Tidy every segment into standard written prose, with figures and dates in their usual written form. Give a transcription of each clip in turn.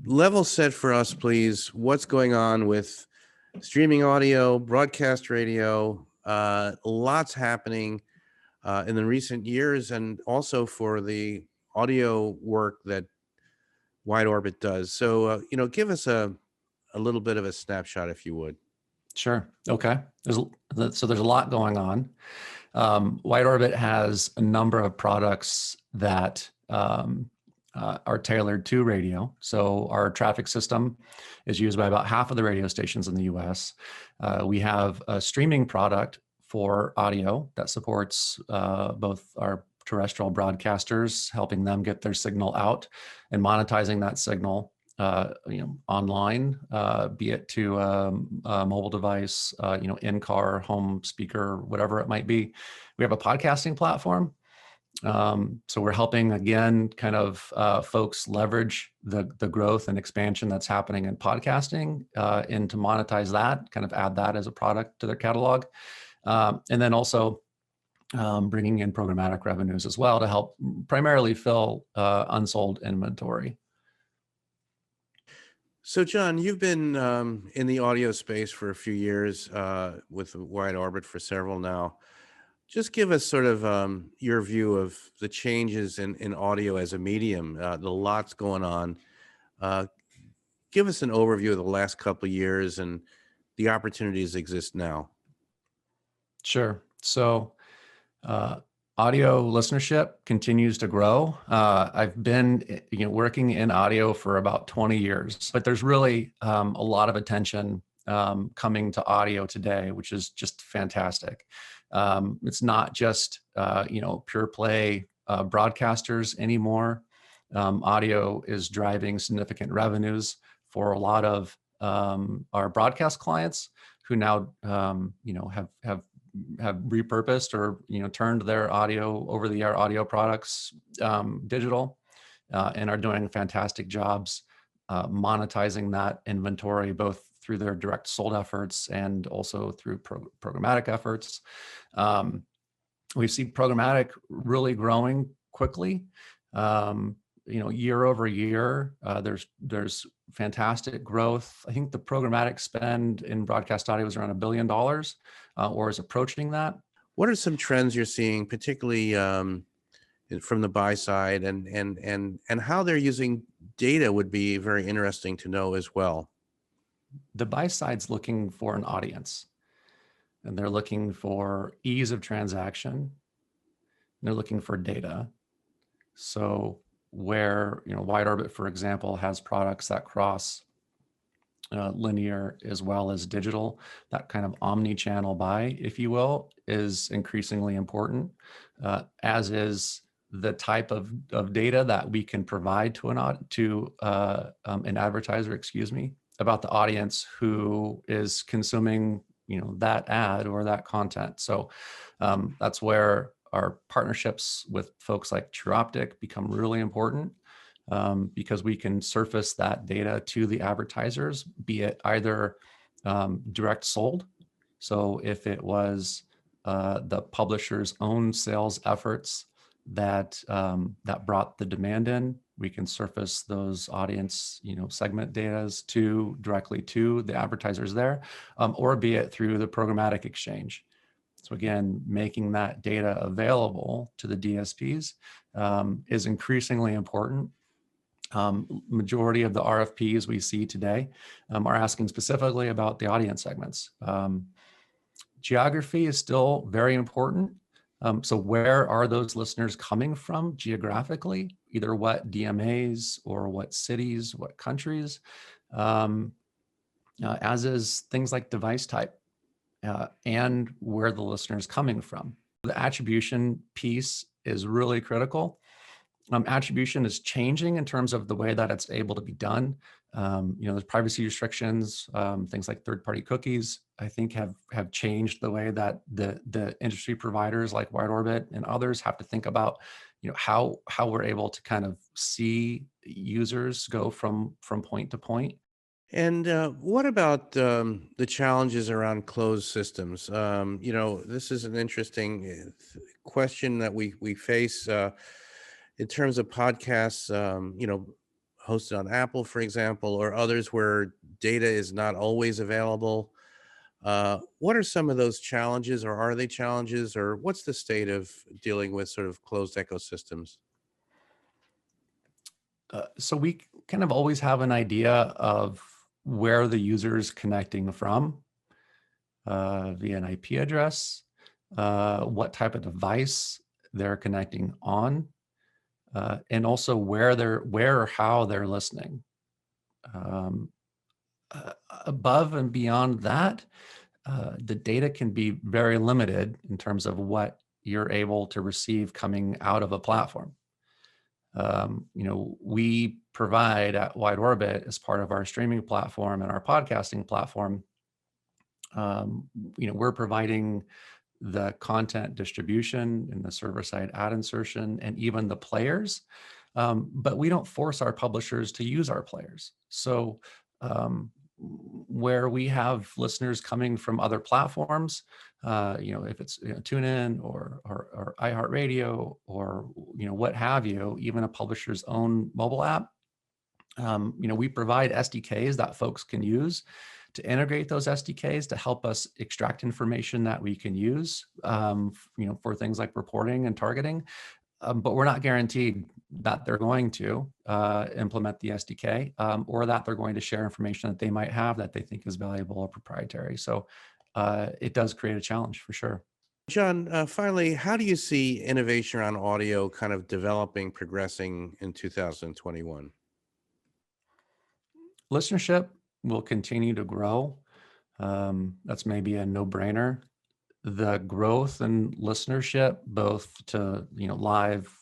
level set for us, please. What's going on with streaming audio, broadcast radio? Lots happening in the recent years, and also for the audio work that Wide Orbit does. So, give us a little bit of a snapshot, if you would. Sure. Okay. So there's a lot going on. Wide Orbit has a number of products that are tailored to radio. So our traffic system is used by about half of the radio stations in the US. We have a streaming product for audio that supports both our terrestrial broadcasters, helping them get their signal out and monetizing that signal online, be it to a mobile device, in-car, home speaker, whatever it might be. We have a podcasting platform. So we're helping, again, kind of folks leverage the growth and expansion that's happening in podcasting and to monetize that, kind of add that as a product to their catalog. And then also bringing in programmatic revenues as well to help primarily fill unsold inventory. So, John, you've been in the audio space for a few years with Wide Orbit for several now. Just give us sort of your view of the changes in audio as a medium, the lots going on. Give us an overview of the last couple of years and the opportunities exist now. Sure. So audio listenership continues to grow. I've been working in audio for about 20 years, but there's really a lot of attention coming to audio today, which is just fantastic. It's not just pure play broadcasters anymore. Audio is driving significant revenues for a lot of our broadcast clients who now have repurposed or turned their audio over-the-air audio products digital and are doing fantastic jobs monetizing that inventory, both through their direct sold efforts and also through programmatic efforts. We see programmatic really growing quickly. Year over year, there's fantastic growth. I think the programmatic spend in broadcast audio is around $1 billion, or is approaching that. What are some trends you're seeing, particularly from the buy side, and how they're using data would be very interesting to know as well. The buy side's looking for an audience, and they're looking for ease of transaction. And they're looking for data. So where Wide Orbit, for example, has products that cross linear as well as digital, that kind of omni-channel buy, if you will, is increasingly important, as is the type of data that we can provide to an advertiser, about the audience who is consuming that ad or that content. So that's where our partnerships with folks like TrueOptic become really important, because we can surface that data to the advertisers, be it either direct sold. So if it was the publisher's own sales efforts that brought the demand in, we can surface those audience segment data directly to the advertisers there, or be it through the programmatic exchange. So again, making that data available to the DSPs is increasingly important. Majority of the RFPs we see today are asking specifically about the audience segments. Geography is still very important. So where are those listeners coming from geographically, either what DMAs or what cities, what countries, as is things like device type and where the listener is coming from. The attribution piece is really critical. Attribution is changing in terms of the way that it's able to be done. There's privacy restrictions, things like third-party cookies, I think have changed the way that the industry providers like Wide Orbit and others have to think about, how we're able to kind of see users go from point to point. And what about the challenges around closed systems? This is an interesting question that we face in terms of podcasts. hosted on Apple, for example, or others where data is not always available. What are some of those challenges, or are they challenges, or what's the state of dealing with sort of closed ecosystems? So we kind of always have an idea of where the user is connecting from via an IP address, what type of device they're connecting on, and also where or how they're listening. Um, Above and beyond that, the data can be very limited in terms of what you're able to receive coming out of a platform. We provide at Wide Orbit as part of our streaming platform and our podcasting platform. We're providing the content distribution and the server-side ad insertion and even the players, but we don't force our publishers to use our players. So where we have listeners coming from other platforms, if it's TuneIn or iHeartRadio or what have you, even a publisher's own mobile app, we provide SDKs that folks can use to integrate those SDKs to help us extract information that we can use, for things like reporting and targeting. But we're not guaranteed that they're going to implement the SDK or that they're going to share information that they might have that they think is valuable or proprietary. So it does create a challenge for sure. John, finally, how do you see innovation around audio kind of developing, progressing in 2021? Listenership will continue to grow. That's maybe a no-brainer. The growth in listenership, both to live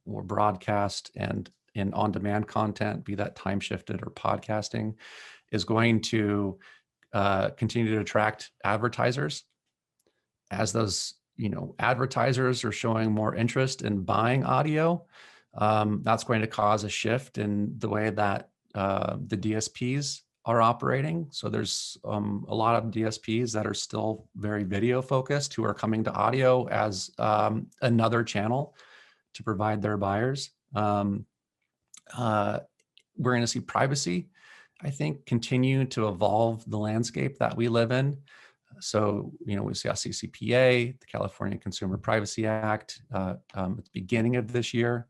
or broadcast and in on-demand content, be that time shifted or podcasting, is going to continue to attract advertisers. As those advertisers are showing more interest in buying audio, that's going to cause a shift in the way that the DSPs are operating. So there's a lot of DSPs that are still very video focused who are coming to audio as another channel to provide their buyers. We're going to see privacy, I think, continue to evolve the landscape that we live in. So, we see CCPA, the California Consumer Privacy Act, at the beginning of this year,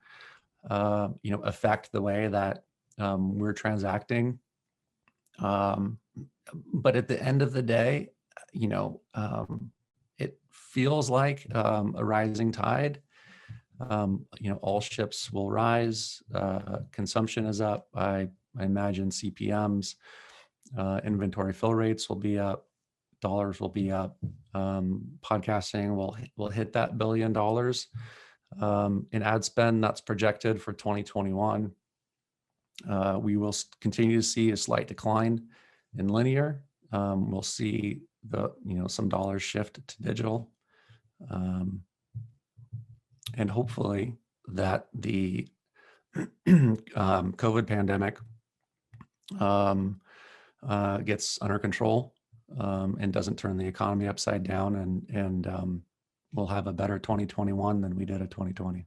affect the way that we're transacting. But at the end of the day, it feels like a rising tide. All ships will rise. Consumption is up. I imagine CPMs, inventory fill rates will be up. Dollars will be up. Podcasting will hit that $1 billion in ad spend that's projected for 2021. We will continue to see a slight decline in linear. We'll see some dollars shift to digital, and hopefully that the COVID pandemic gets under control and doesn't turn the economy upside down, and we'll have a better 2021 than we did a 2020.